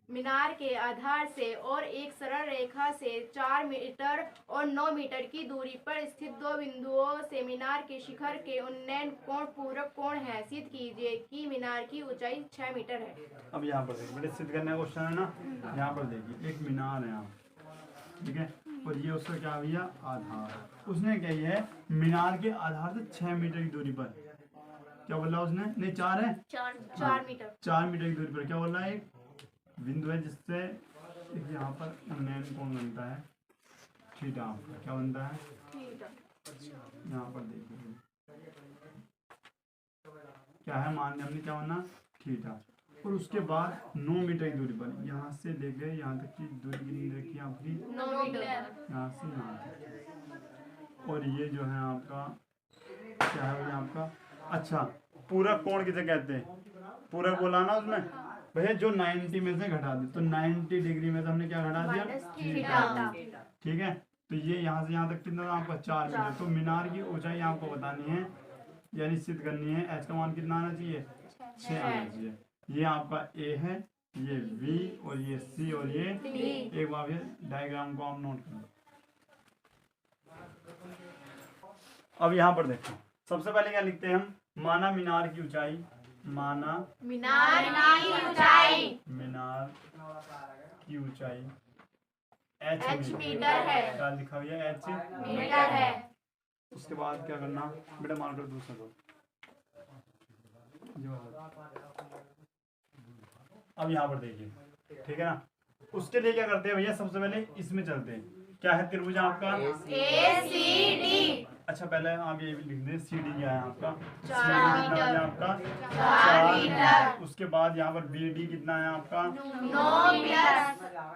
मीनार के आधार से और एक सरल रेखा से 4 मीटर और 9 मीटर की दूरी पर स्थित दो बिंदुओं से मीनार के शिखर के उन्नयन कोण पूरक कोण है। सिद्ध कीजिए कि मीनार की ऊंचाई 6 मीटर है। अब यहाँ पर देखिए, बड़े सिद्ध करने का क्वेश्चन है ना। यहाँ पर देखिए एक मीनार है यहाँ, ठीक है, और ये उसका क्या भैया आधार। उसने क्या किया है, मीनार के आधार से 6 मीटर की दूरी पर, क्या बोला उसने, नहीं 4 है, 4 मीटर, 4 मीटर की दूरी पर क्या बोला है, एक बिंदु है जिससे यहाँ पर उन्नयन कोण बनता है थीटा। क्या बनता है, यहाँ पर देखिए क्या है, मान लिया हमने क्या बना, थीटा। और उसके बाद 9 मीटर की दूरी पर, यहाँ से लेके यहाँ तक की दूरी कितनी रखी आपकी, 9 मीटर, यहाँ से यहाँ तक। और ये जो है आपका क्या है भैया आपका, अच्छा पूरक कोण किसे कहते हैं, पूरक बोला ना उसमें भैया, जो 90 में से घटा दे, तो 90 डिग्री में से हमने क्या घटा दिया, थीटा। ठीक है, तो ये यहाँ से यहाँ तक कितना आपका 4 मीटर। तो मीनार की ऊंचाई आपको बतानी है, यानी सिद्ध करनी है, एच का मान कितना आना चाहिए, 6 आना चाहिए। ये आपका ए है, ये बी और ये सी और ये डी। एक बार ये डायग्राम को आप नोट करें। अब यहाँ पर देखो, सबसे पहले क्या लिखते हैं हम, माना मीनार की ऊंचाई, माना मीनार की ऊंचाई, मीनार की ऊंचाई h मीटर है। क्या लिखा हुआ है, h मीटर है। उसके बाद क्या करना बेटा, मार्कर दूसरा दो। अब यहाँ पर देखिए, ठीक है ना, उसके लिए क्या करते हैं भैया, सबसे पहले इसमें चलते हैं। क्या है त्रिभुज आपका, ACD। अच्छा पहले आप ये भी लिख दें, CD क्या है आपका, 4 मीटर, आपका 4 मीटर। उसके बाद यहाँ पर BD कितना है आपका, 9 मीटर,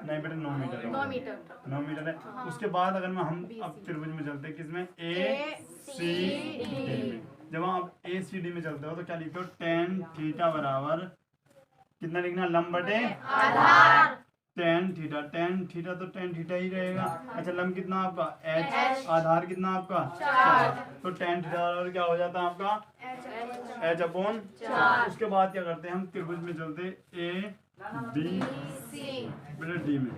नहीं बेटा 9 मीटर है, 9 मीटर, 9 मीटर है। उसके बाद अगर हम अब त्रिभुज में चलते हैं, किसमें, ACD में। जब आप ACD में चलते हो तो क्या लिखते हो, tan थीटा बराबर कितना लिखना, लंब बटे आधार, tan थीटा, tan थीटा तो tan थीटा ही रहेगा। अच्छा लंब कितना आपका, h, आधार कितना आपका 4, तो tan थीटा बराबर क्या हो जाता है आपका, h अपॉन 4। उसके बाद क्या करते हैं हम, त्रिभुज में चलते A B D में,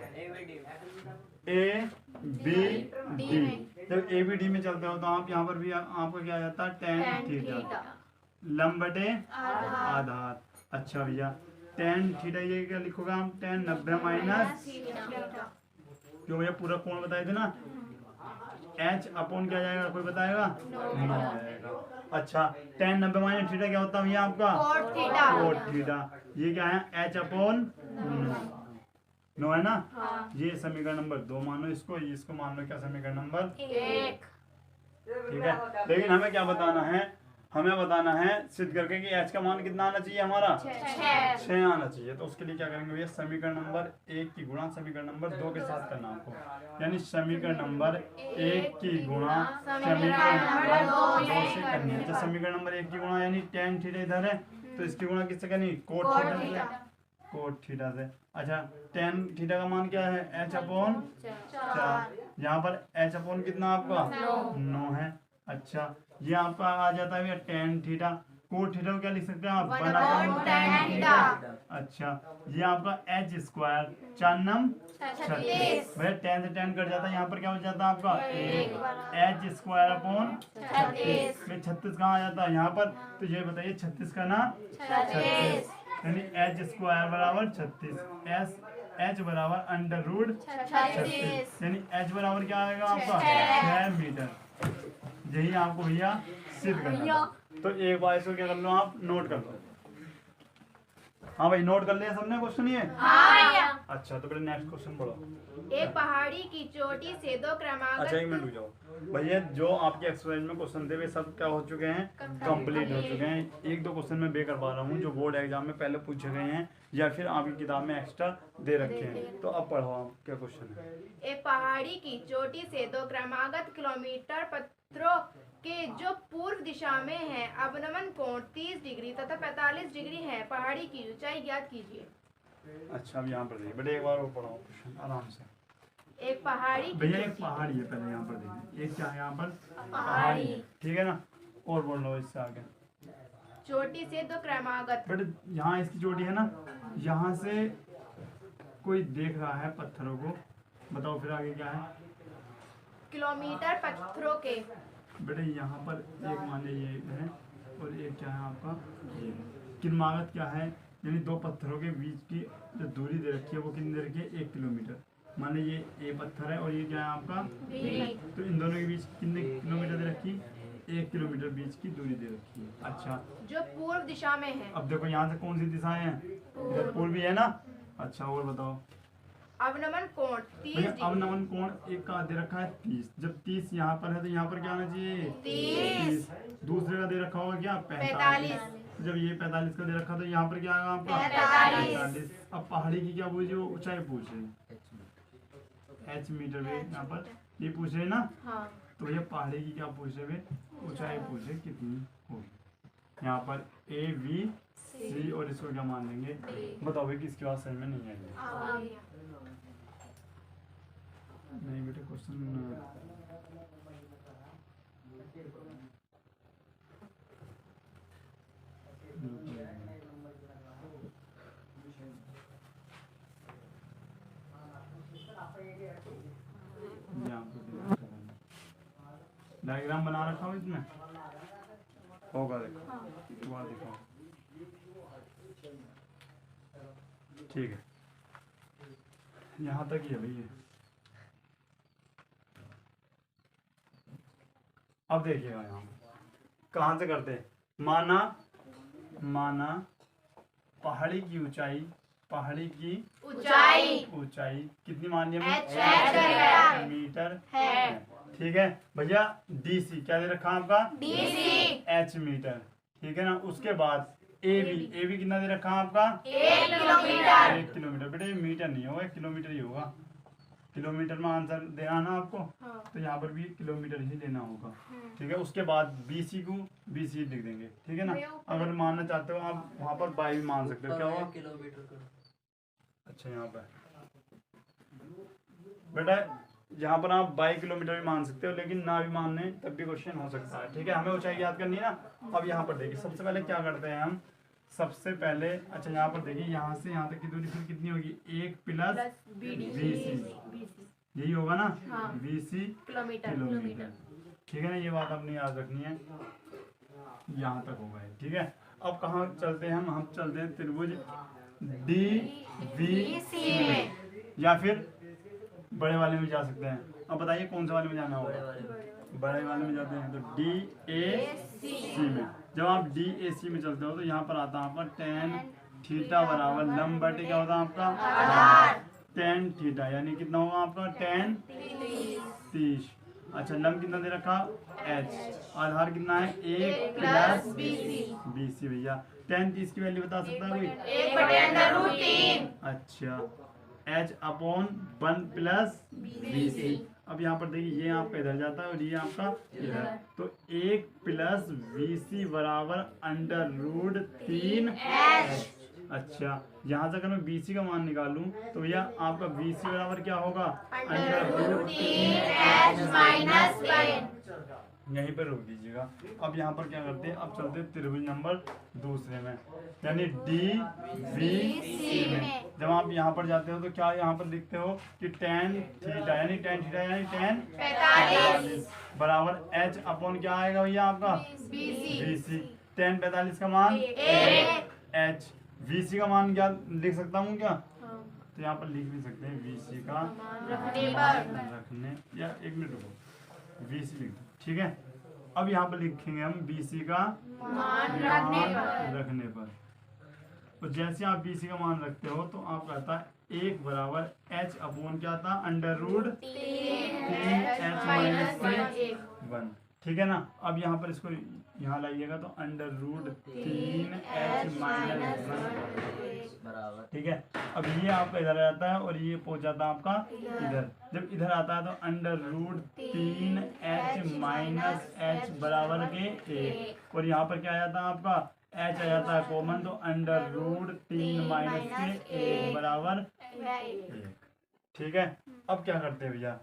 A B D। जब A B D में चलते हो तो आप यहाँ पर भी आपका क्या आ जाता है, tan थीटा लंब बटे आधार। अच्छा भैया tan थीटा ये क्या लिखोगे हम, tan 90 माइनस, क्यों भैया पूरा कोण बताए थे ना, h अपॉन क्या जाएगा, कोई बताएगा, 9 आएगा। अच्छा tan 90 माइनस थीटा क्या होता है भैया आपका, cot थीटा। ये क्या है, h अपॉन 9 है ना। ये समीकरण नंबर 2 मानो इसको, इसको मान लो क्या समीकरण नंबर 1। ठीक है। लेकिन हमें क्या बताना है, हमें बताना है सिद्ध करके कि h का मान कितना आना चाहिए हमारा, 6 आना चाहिए। तो उसके लिए क्या करेंगे भैया, समीकरण नंबर 1 की गुणा समीकरण नंबर 2 के साथ करना आपको, यानी समीकरण नंबर 1 की गुणा समीकरण नंबर 2 से करनी है। जब समीकरण नंबर 1 की गुणा यानी tan थीटा इधर है, तो इसकी गुणा किससे करनी, cot थीटा से, cot थीटा से। अच्छा tan थीटा का मान क्या है, h अपॉन 4। यहाँ पर h अपॉन कितना आपका 9 है। अच्छा ये आपका आ जाता है tan थीटा, कोट थीटा को क्या लिख सकते हैं आप, 1 अपॉन tan थीटा। अच्छा ये आपका h स्क्वायर 4 नम 36, भैया tan से tan कट जाता है, यहाँ पर क्या हो जाता है आपका 1 h स्क्वायर अपॉन 36। 36 कहाँ आ जाता है यहाँ पर, तो ये बताइए 36 का ना 36, यानी h स्क्वायर बराबर 36, h बराबर अंडर रूट 36, यानी h बराबर क्या आएगा आपका 6 मीटर। यही आपको भैया सिद्ध करना। तो एक बार इसको क्या कर लो, आप नोट कर लो। हाँ भाई नोट कर लिया सबने क्वेश्चन ये, अच्छा तो पहले नेक्स्ट क्वेश्चन पढ़ो। एक पहाड़ी की चोटी से 2 क्रमागत, अच्छा 1 मिनट रुक जाओ भैया, जो आपके एक्सरसाइज में क्वेश्चन थे वे सब क्या हो चुके हैं, कंप्लीट हो चुके हैं। 1-2 क्वेश्चन मैं बे करवा रहा हूँ जो बोर्ड एग्जाम में पहले पूछे गए हैं या फिर आपकी किताब में एक्स्ट्रा दे रखे हैं। तो अब पढ़ो आप क्या क्वेश्चन है। एक पहाड़ी की चोटी से 2 क्रमागत किलोमीटर पत्थरों के जो पूर्व दिशा में है, अवनमन कोण 30 डिग्री तथा 45 डिग्री है। पहाड़ी की ऊंचाई ज्ञात कीजिए। अच्छा अब यहाँ पर देखिए बेटे, एक बार वो पढ़ाओ क्वेश्चन आराम से। एक पहाड़ी भैया एक पहाड़ी है, पहले यहाँ पर देखिए, एक क्या है यहाँ पर पहाड़ी है, ठीक है ना। और बोल लो इससे आगे, चोटी से 2 क्रमागत, बट यहाँ इसकी चोटी है ना, यहाँ से कोई देख रहा है पत्थरों को, बताओ फिर आगे क्या है। किलोमीटर पत्थरों के। बेटे यहाँ पर एक मान लीजिए ये है और एक क्या है आपका ये। किन्मागत क्या है, यानी दो पत्थरों के बीच की जो दूरी दे रखी है वो कितनी दे रखी है, 1 किलोमीटर। मान लीजिए ये पत्थर है और ये क्या है आपका बी। तो इन दोनों के बीच कितने किलोमीटर दे रखी, 1 किलोमीटर बीच की दूरी दे रखी है। अच्छा जो पूर्व दिशा में है। अब देखो यहाँ से कौन सी दिशाएं हैं, इधर पूर्वी है ना। अच्छा और बताओ। अवनमन कोण 30 भैया डिग्री। अवनमन कोण एक का दे रखा है 30, जब 30 यहाँ पर है तो यहाँ पर क्या आना चाहिए 30। दूसरे का दे रखा होगा क्या 45। जब ये 45 का दे रखा तो यहाँ पर क्या आएगा आपका 45। अब पहाड़ी की क्या पूछे, वो ऊंचाई पूछ रहे, एच मीटर में यहाँ पर ये पूछ रहे ना। हाँ। तो भैया पहाड़ी की क्या पूछ रहे, ऊंचाई पूछ रहे कितनी होगी। यहाँ पर ए बी सी और इसको क्या मान लेंगे, बताओ भाई किसकी बात समझ में नहीं आई। नहीं बेटे क्वेश्चन डायग्राम बना रखा हो इसमें होगा, देखो वहाँ दिखाओ। ठीक है यहाँ तक ही है भैया। अब देखिएगा यहाँ कहाँ से करते हैं, माना पहाड़ी की ऊंचाई, पहाड़ी की ऊंचाई कितनी मान लिया मीटर है। ठीक है भैया डीसी क्या दे रखा आपका एच मीटर। ठीक है ना। उसके बाद ए बी कितना दे रखा आपका 1 किलोमीटर। बेटे मीटर नहीं होगा, किलोमीटर ही होगा। किलोमीटर में आंसर देना ना आपको। हाँ। तो यहाँ पर भी किलोमीटर ही लेना होगा। ठीक है। उसके बाद बीसी को बीसी लिख देंगे। ठीक है ना। अगर मानना चाहते हो आप वहाँ पर बाई भी मान सकते हो। क्या हुआ किलोमीटर। अच्छा यहाँ पर बेटा यहाँ पर आप 22 किलोमीटर भी मान सकते हो, लेकिन ना भी मानने तब भी क्वेश्चन हो सकता है। ठीक है। हमें ऊंचाई याद करनी है ना। अब यहाँ पर देखिए सबसे पहले क्या करते हैं हम, सबसे पहले अच्छा यहाँ पर देखिए यहाँ से यहाँ तक की दूरी फिर कितनी होगी 1 प्लस BC यही होगा ना। हाँ। BC kilometre. ठीक है ना। ये बात आपने याद रखनी है। यहाँ तक होगा। ठीक है। अब कहाँ चलते हैं हम चलते हैं त्रिभुज DVC में, या फिर बड़े वाले में जा सकते हैं। अब बताइए कौन से वाले में जाना होगा, बड़े वाले में जाते हैं तो DAC में। जब आप DAC में चलते हो तो यहाँ पर आता है आपका tan थीटा बराबर लंब बटे क्या होता है आपका tan थीटा, यानी कितना होगा आपका tan 30। अच्छा लंब कितना दे रखा h, आधार कितना है 1 प्लस BC। भैया tan 30 की वैल्यू बता सकता है कोई? अच्छा h अपॉन 1 प्लस BC। अब यहाँ पर देखिए ये आपका इधर जाता है और ये आपका इधर, तो 1 प्लस BC बराबर √3h। अच्छा यहाँ से अगर मैं BC का मान निकालूं तो भैया आपका BC बराबर क्या होगा √3h-1। यहीं पर रोक दीजिएगा। अब यहाँ पर क्या करते हैं, अब चलते हैं त्रिभुज नंबर दूसरे में, यानी DVC में। जब आप यहाँ पर जाते हो तो क्या यहाँ पर लिखते हो कि tan थीटा यानी tan 45 बराबर h अपॉन क्या आएगा भैया आपका BC। tan 45 का मान h, VC का मान क्या लिख सकता हूँ क्या? तो यहाँ पर लिख भी सकते हैं VC का रखने या 1 मिनट रुको VC लिख दो। ठीक है। अब यहाँ पर लिखेंगे हम BC का मान रखने पर। तो जैसे आप BC का मान रखते हो तो आप कहता है 1 बराबर h अपॉन क्या था √3h-1। ठीक है ना। अब यहाँ पर इसको यहाँ लाइएगा तो √3h-1। ठीक है। अब ये आपका इधर आ जाता है और ये पहुंच जाता है आपका इधर। जब इधर आता है तो √3h-h बराबर के 1, और यहाँ पर क्या आ जाता है आपका h आ जाता है कॉमन, तो √3 के 1 बराबर 1। ठीक है। अब क्या करते हैं भैया,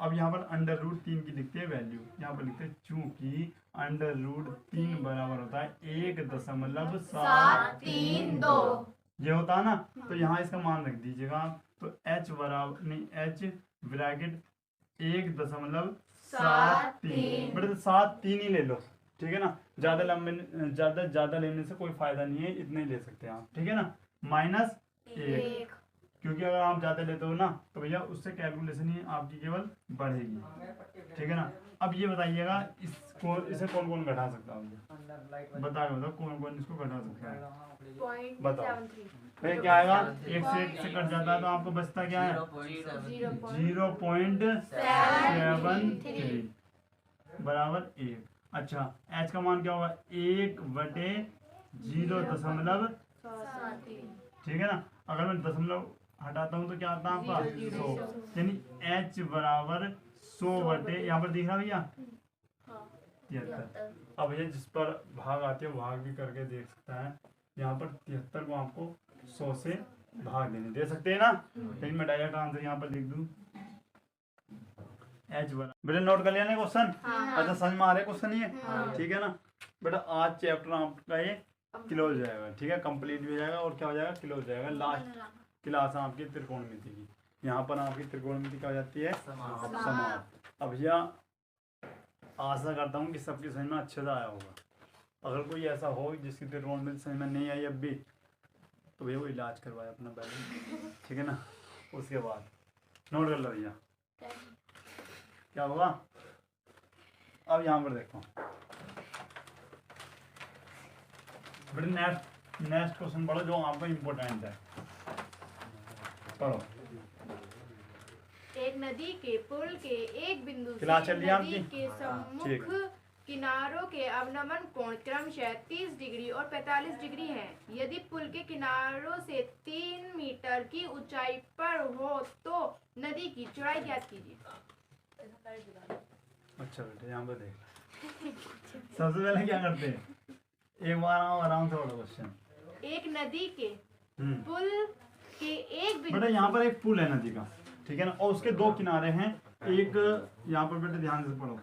अब यहाँ पर √3 की लिखते हैं वैल्यू, यहाँ पर लिखते हैं चूंकि √3 बराबर होता है 1.732। ये होता है ना, तो यहाँ इसका मान रख दीजिएगा आप। तो h बराबर नहीं, h ब्रैकेट 1.73, बड़े 7.3 ही ले लो, ठीक है ना। ज्यादा लंबे ज्यादा लेने से कोई फायदा नहीं है, इतने ही ले सकते हैं आप, ठीक है ना। -1, क्योंकि अगर आप ज्यादा लेते हो ना तो भैया उससे कैलकुलेशन ही आपकी केवल बढ़ेगी, ठीक है ना। अब ये बताइएगा इसे कौन कौन घटा सकता है, बताओ कौन कौन इसको घटा सकता है, बताओ। फिर क्या आएगा, 1 से 1 से कट जाता है तो आपको बचता क्या है, 0.73 बराबर 1। अच्छा h का मान क्या होगा, 1/0.7, ठीक है ना। अगर मैं दशमलव हटाता हूँ तो क्या आता है आपका 100, यानी h बराबर 100 यहाँ पर दिख रहा भैया 73। अब भैया जिस पर भाग आते हैं भाग भी करके देख सकता है। यहाँ पर 73 को आपको 100 से भाग देने दे सकते हैं ना, लेकिन मैं डायरेक्ट आंसर यहाँ पर लिख दूं h बराबर, बेटा नोट कर लिया ना क्वेश्चन। अच्छा समझ में आ रहा है क्वेश्चन ये, ठीक है ना बेटा। आज चैप्टर आपका ये क्लोज हो जाएगा, ठीक है, कंप्लीट भी हो जाएगा और क्या हो जाएगा, क्लोज हो जाएगा। लास्ट क्लास आपकी त्रिकोणमिति की, यहाँ पर आपकी त्रिकोणमिति क्या हो जाती है, समाप्त। अब भैया आशा करता हूँ कि सबकी समझ में अच्छे से आया होगा। अगर कोई ऐसा हो जिसकी त्रिकोणमिति समझ में नहीं आई अब भी, तो भैया वो इलाज करवाए अपना पहले, ठीक है ना। उसके बाद नोट कर लो भैया क्या होगा। अब यहाँ पर देखो बेटा, नेक्स्ट क्वेश्चन पढ़ो जो आपका इम्पोर्टेंट है, पढ़ो। एक नदी के पुल के एक बिंदु से क्लास चल रही है नदी आपकी? के सम्मुख ठीक। किनारों के अवनमन कोण क्रमशः 30 डिग्री और 45 डिग्री हैं। यदि पुल के किनारों से 3 मीटर की ऊंचाई पर हो तो नदी की चौड़ाई ज्ञात कीजिए। अच्छा बेटे यहाँ पर देख, सबसे पहले क्या करते हैं, एक बार आओ आराम से पढ़ो क्वेश्चन। एक नदी के पुल के एक बेटा यहाँ पर एक पुल है नदी का, ठीक है ना, और उसके 2 किनारे हैं। एक यहाँ पर बेटे ध्यान से पढ़ो,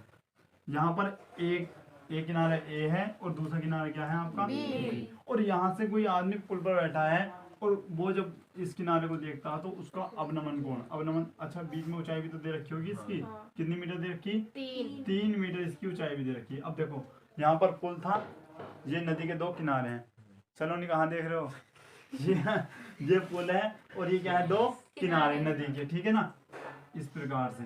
यहाँ पर एक किनारा ए है और दूसरा किनारा क्या है आपका बी। और यहाँ से कोई आदमी पुल पर बैठा है और वो जब इस किनारे को देखता है तो उसका अवनमन कोण, अवनमन, अच्छा बीच में ऊंचाई भी तो दे रखी होगी इसकी, कितनी मीटर दे रखी, 3 मीटर इसकी ऊंचाई भी दे रखी है। अब देखो यहाँ पर पुल था, ये नदी के 2 किनारे हैं, चलो नहीं कहाँ देख रहे हो, ये पुल है और ये क्या है, 2 किनारे नदी के, ठीक है ना, इस प्रकार से,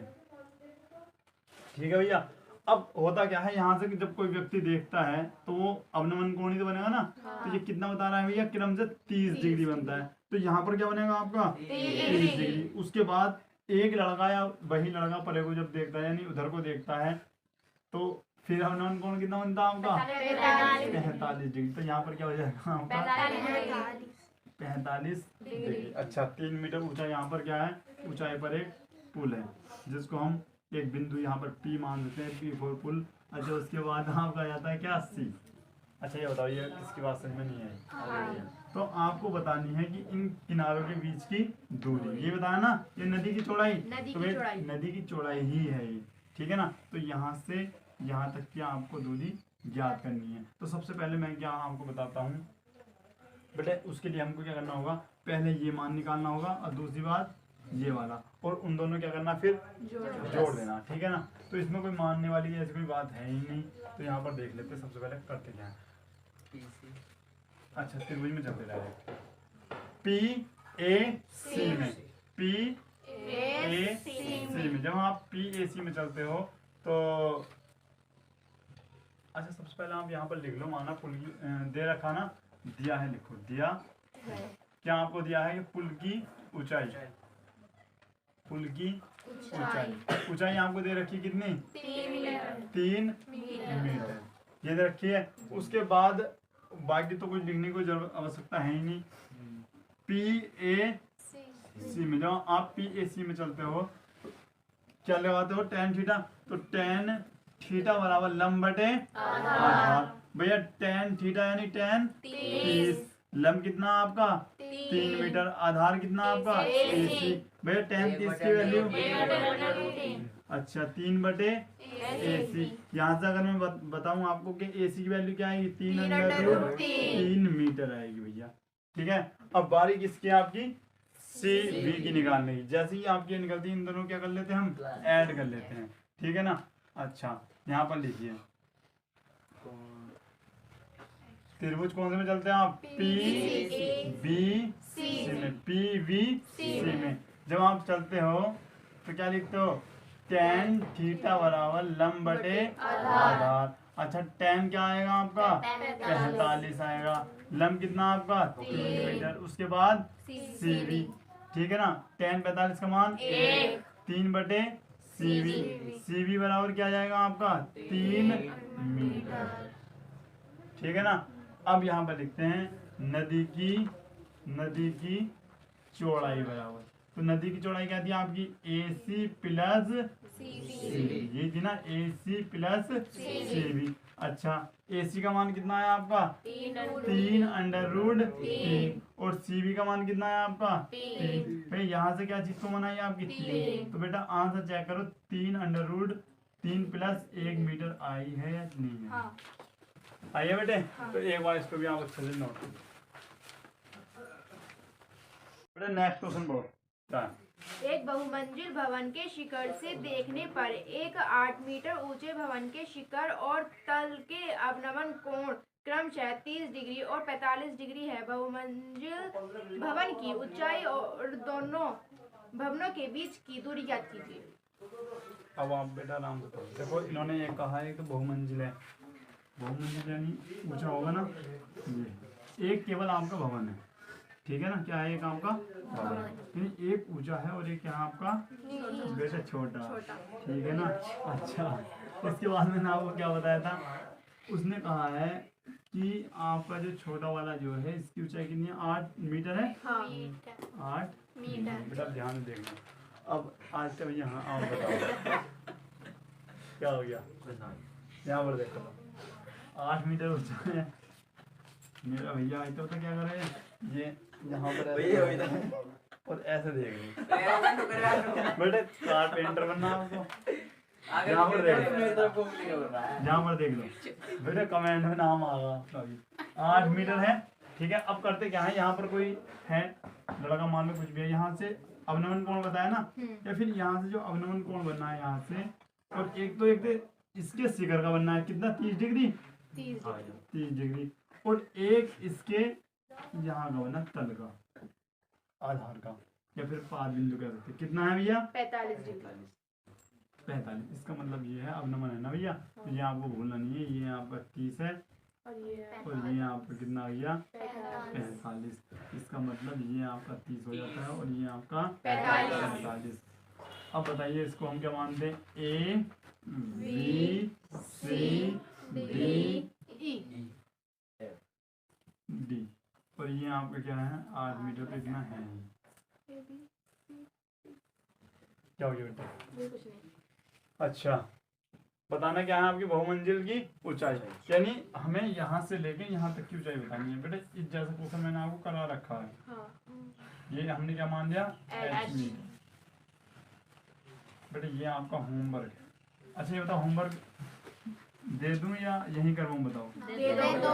ठीक है भैया। अब होता क्या है, यहाँ से जब कोई व्यक्ति देखता है तो वो अवनमन कोण ही तो बनेगा ना, तो ये कितना बता रहा है भैया, क्रम से 30 डिग्री बनता है। तो यहाँ पर क्या बनेगा आपका 30 डिग्री। उसके बाद एक लड़का या वही लड़का परे को जब देखता है यानी उधर को देखता है तो फिर अवनमन कोण कितना बनता है आपका 45 डिग्री। तो यहाँ पर क्या हो जाएगा आपका 45 डिग्री। अच्छा 3 मीटर ऊंचा यहाँ पर क्या है, ऊंचाई पर एक पुल है जिसको हम एक बिंदु यहाँ पर P मान देते हैं, P4 पुल। अच्छा उसके बाद आपका जाता है क्या 80। अच्छा ये बताओ ये किसकी बात समझ में नहीं आई, तो आपको बतानी है कि इन किनारों के बीच की दूरी, ये बताया ना, ये नदी की चौड़ाई, तो नदी की चौड़ाई ही है ये, ठीक है ना। तो यहाँ से यहाँ तक की आपको दूरी ज्ञात करनी है। तो सबसे पहले मैं क्या आपको बताता हूँ बेटे, उसके लिए हमको क्या करना होगा, पहले ये मान निकालना होगा और दूसरी बात ये वाला, और उन दोनों क्या करना फिर जोड़ देना, ठीक है ना। तो इसमें कोई मानने वाली ऐसी कोई बात है ही नहीं। तो यहाँ पर देख लेते सबसे पहले करते क्या है। अच्छा त्रिभुज में चलते डायरेक्ट, PAC में, PAC में जब आप PAC में चलते हो तो अच्छा सबसे पहले आप यहाँ पर लिख लो, माना पुल की दे रखा ना, दिया है, लिखो दिया क्या आपको दिया है कि पुल की ऊंचाई, पुल की ऊंचाई आपको दे रखी कितनी 3 मीटर ये दे रखी है। उसके बाद बाकी तो कुछ लिखने की आवश्यकता है ही नहीं। PAC में जब आप PAC में चलते हो तो क्या लगाते हो, tan थीटा, तो tan थीटा बराबर लंब बटे आधार। भैया tan थीटा यानी tan 30, लंब कितना आपका 3 मीटर, आधार कितना आपका AC। भैया tan 30 की वैल्यू अच्छा 3/AC। यहाँ से अगर मैं बताऊं आपको कि AC की वैल्यू क्या आएगी 3 मीटर आएगी भैया, ठीक है। अब बारी किसकी है आपकी सी बी की निकालने की। जैसे ही आपकी ये निकलती है इन दोनों क्या कर लेते हैं हम ऐड कर लेते हैं, ठीक है ना। अच्छा यहाँ पर लिखिए त्रिभुज कौन से में चलते हैं आप पी बी सी में, पी बी सी में जब आप चलते हो तो क्या लिखते हो tan थीटा बराबर लंब बटे आधार। अच्छा tan क्या आएगा आपका 45 आएगा, लंब कितना आपका 3 मीटर, उसके बाद सी बी, ठीक है ना। tan 45 का मान 3 बटे सी बी बराबर क्या जाएगा आपका 3 मीटर, ठीक है ना। अब यहाँ पर लिखते हैं नदी की चौड़ाई बराबर, तो नदी की चौड़ाई क्या थी आपकी AC प्लस ये थी ना AC प्लस CB। अच्छा AC का मान कितना है आपका 3 अंडर रूट 3 और CB का मान कितना है आपका 3। भाई यहाँ से क्या चीज को मना है आपकी 3, तो बेटा आंसर चेक करो 3 अंडर रूट 3 प्लस 1 मीटर आई है या नहीं है। आइए बेटे तो एक बार इसको भी आप अच्छे से नोट करो बेटे। नेक्स्ट क्वेश्चन बोलो। एक बहुमंजिल भवन के शिखर से देखने पर एक 8 मीटर ऊंचे भवन के शिखर और तल के अवनमन कोण क्रमशः 30 डिग्री और 45 डिग्री है। बहुमंजिल भवन की ऊंचाई और दोनों भवनों के बीच की दूरी ज्ञात कीजिए। अब आप बेटा आराम से पढ़ो। देखो इन्होंने ये कहा है कि बहुमंजिल है, बहुमंजिल यानी ऊंचा होगा ना, ये एक केवल आपका भवन है, ठीक है ना। क्या है एक आपका भवन, एक ऊंचा है और एक यहाँ आपका बेटा छोटा, ठीक है ना। अच्छा इसके बाद मैंने आपको क्या बताया था, उसने कहा है कि आपका जो छोटा वाला जो है इसकी ऊंचाई कितनी है 8 मीटर है। 8 मीटर बेटा ध्यान से देखना। अब आज तक यहाँ आप बताओ क्या हो गया, यहाँ पर देखो 8 मीटर ऊंचा है मेरा भैया। तो क्या कर रहे हैं ये यहाँ पर और ऐसे देख रहे बेटे कारपेंटर बनना आपको। यहाँ पर देख लो बेटे कमेंट में नाम आएगा आपका भी। 8 मीटर है, ठीक है। अब करते क्या है, यहाँ पर कोई है लड़का मान लो कुछ भी है, यहाँ से अवनमन कोण बताया ना, या फिर यहाँ से जो अवनमन कोण बनना है यहाँ से, और एक इसके शिखर का बनना है कितना 30 डिग्री 30 डिग्री, और एक इसके यहाँ का बना तल का आधार का, या फिर पाद बिंदु कह सकते। कितना है भैया 45 डिग्री 45। इसका मतलब ये है अवनमन है ना भैया, तो ये आपको भूलना नहीं है। ये आपका 30 है और ये आपका कितना आ गया 45। इसका मतलब ये आपका 30 हो जाता है और ये आपका 45। अब बताइए इसको हम क्या मानते हैं A B C D D, और ये आपका क्या है 8 मीटर पे इतना है। क्या हो गया बेटा। अच्छा बताना क्या है आपकी बहुमंजिल की ऊंचाई, यानी हमें यहाँ से लेके यहाँ तक की ऊंचाई बतानी है बेटा। इस जैसा क्वेश्चन मैंने आपको करा रखा है। ये हमने क्या मान दिया H मीटर बेटा। ये आपका होमवर्क है। अच्छा ये बताओ होमवर्क दे दूं या यहीं करवाऊं बताओ। दे दो।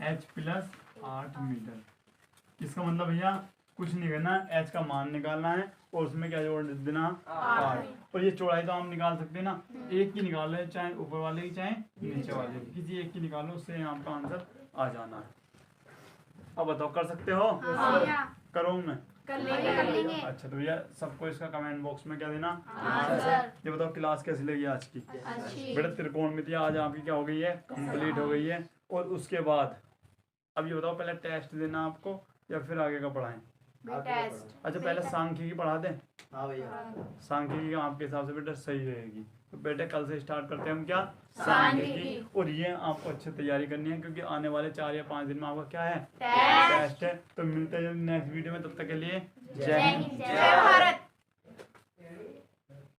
H प्लस 8 मीटर, इसका मतलब भैया कुछ नहीं करना, H का मान निकालना है और उसमें क्या जोड़ देना 8। और ये चौड़ाई तो हम निकाल सकते हैं ना, एक की निकाल रहे चाहे ऊपर वाले की चाहे नीचे वाले की, किसी एक की निकालो उससे आपका आंसर आ जाना है। अब बताओ कर सकते हो। करो मैं कर लेंगे। अच्छा तो भैया सबको इसका कमेंट बॉक्स में क्या देना ये बताओ क्लास कैसी लगी आज की। बेटा त्रिकोणमिति आज आपकी क्या हो गई है कंप्लीट हो गई है। और उसके बाद अब ये बताओ पहले टेस्ट देना आपको या फिर आगे का पढ़ाएं। टेस्ट। अच्छा पहले सांख्यिकी पढ़ा दें। हाँ भैया सांख्यिकी आपके हिसाब से बेटा सही रहेगी, तो बेटे कल से स्टार्ट करते हैं हम क्या सांख्यिकी। और ये आपको अच्छी तैयारी करनी है क्योंकि आने वाले 4 या 5 दिन में आपका क्या है टेस्ट। टेस्ट है। तो मिलते हैं नेक्स्ट वीडियो में, तब तक के लिए जय हिंद जय भारत।